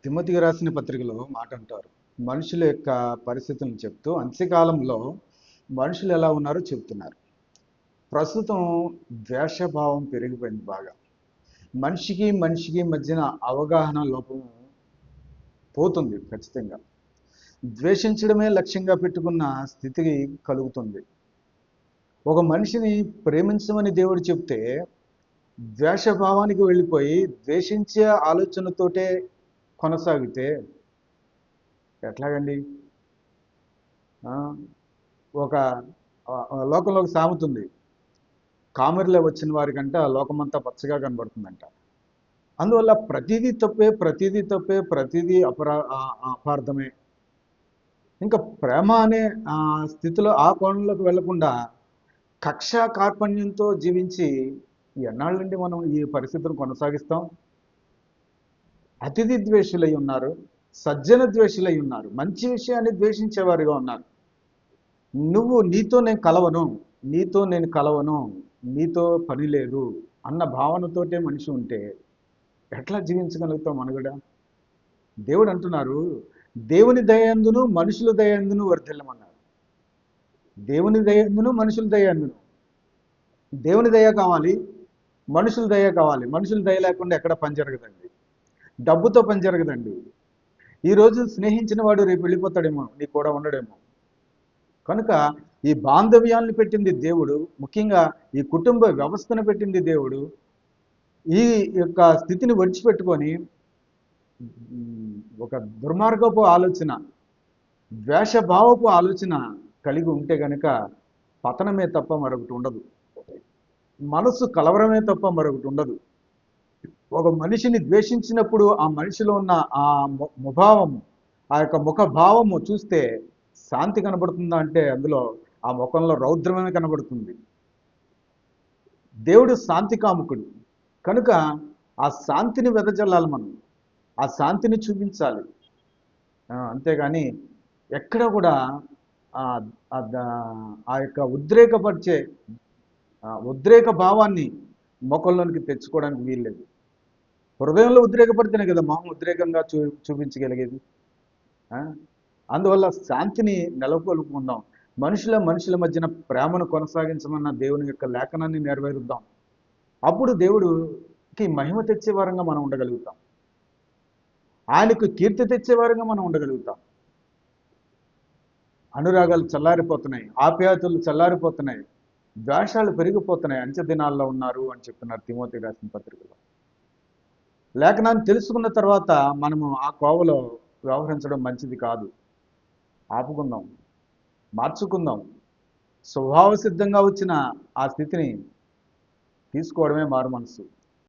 తిమోతికి రాసిన పత్రికలో మాట అంటారు. మనుషుల యొక్క పరిస్థితులను చెప్తూ అంత్యకాలంలో మనుషులు ఎలా ఉన్నారో చెప్తున్నారు. ప్రస్తుతం ద్వేషభావం పెరిగిపోయింది బాగా. మనిషికి మనిషికి మధ్యన అవగాహన లోపం పోతుంది ఖచ్చితంగా. ద్వేషించడమే లక్ష్యంగా పెట్టుకున్న స్థితి కలుగుతుంది. ఒక మనిషిని ప్రేమించమని దేవుడు చెప్తే ద్వేషభావానికి వెళ్ళిపోయి ద్వేషించే ఆలోచనతోటే కొనసాగితే ఎట్లాగండి? ఆ, ఒక లోకంలో ఒక సామెత ఉంది. కామెరిలో వచ్చిన వారికంటే ఆ లోకమంతా పచ్చగా కనబడుతుందంట. అందువల్ల ప్రతిదీ తప్పే, ప్రతిదీ తప్పే, ప్రతిదీ అపార్థమే. ఇంకా ప్రేమ అనే స్థితిలో ఆ కోణంలోకి వెళ్లకుండా కక్ష కార్పణ్యంతో జీవించి ఎన్నాళ్ళండి మనం ఈ పరిస్థితిని కొనసాగిస్తాం? అతిథి ద్వేషులై ఉన్నారు, సజ్జన ద్వేషులై ఉన్నారు, మంచి విషయాన్ని ద్వేషించేవారుగా ఉన్నారు. నీతో నేను కలవను, నీతో నేను కలవను, నీతో పని లేదు అన్న భావనతోటే మనిషి ఉంటే ఎట్లా జీవించగలుగుతాం మనుగడ? దేవుడు అంటున్నారు, దేవుని దయందును మనుషుల దయందును వర్ధిల్లమన్నారు. దేవుని దయందును మనుషుల దయందును. దేవుని దయ కావాలి, మనుషుల దయ కావాలి. మనుషుల దయ లేకుండా ఎక్కడ పని జరగదండి. డబ్బుతో పని జరగదండి. ఈరోజు స్నేహించిన వాడు రేపు వెళ్ళిపోతాడేమో, నీ కూడా ఉండడేమో. కనుక ఈ బాంధవ్యాలను పెట్టింది దేవుడు, ముఖ్యంగా ఈ కుటుంబ వ్యవస్థను పెట్టింది దేవుడు. ఈ యొక్క స్థితిని విడిచిపెట్టుకొని ఒక దుర్మార్గపు ఆలోచన, ద్వేషభావపు ఆలోచన కలిగి ఉంటే గనక పతనమే తప్ప మరొకటి ఉండదు. మనసు కలవరమే తప్ప మరొకటి ఉండదు. ఒక మనిషిని ద్వేషించినప్పుడు ఆ మనిషిలో ఉన్న ఆ ముభావము, ఆ యొక్క ముఖభావము చూస్తే శాంతి కనబడుతుందా అంటే అందులో ఆ ముఖంలో రౌద్రమే కనబడుతుంది. దేవుడు శాంతి కాముకుడు కనుక ఆ శాంతిని వెదజల్లాలి మనం, ఆ శాంతిని చూపించాలి. అంతేగాని ఎక్కడ కూడా ఆ యొక్క ఉద్రేక భావాన్ని ముఖంలోనికి తెచ్చుకోవడానికి వీల్లేదు. హృదయంలో ఉద్రేకపడితేనే కదా మొహం ఉద్రేకంగా చూపించగలిగేది. అందువల్ల శాంతిని నెలకొల్పుకుందాం. మనుషుల మధ్యన ప్రేమను కొనసాగించమన్న దేవుని యొక్క లేఖనాన్ని నెరవేరుద్దాం. అప్పుడు దేవుడికి మహిమ తెచ్చే వారంగా మనం ఉండగలుగుతాం, ఆయనకు కీర్తి తెచ్చే వారంగా మనం ఉండగలుగుతాం. అనురాగాలు చల్లారిపోతున్నాయి, ఆప్యాయతలు చల్లారిపోతున్నాయి, ద్వేషాలు పెరిగిపోతున్నాయి. అంచె దినాల్లో ఉన్నారు అని చెప్తున్నారు తిమోతి రాసిన పత్రికలో. లేఖనాన్ని తెలుసుకున్న తర్వాత మనము ఆ కోవలో వ్యవహరించడం మంచిది కాదు. ఆపుకుందాం, మార్చుకుందాం. స్వభావ సిద్ధంగా వచ్చిన ఆ స్థితిని తీసుకోవడమే మారు మనసు.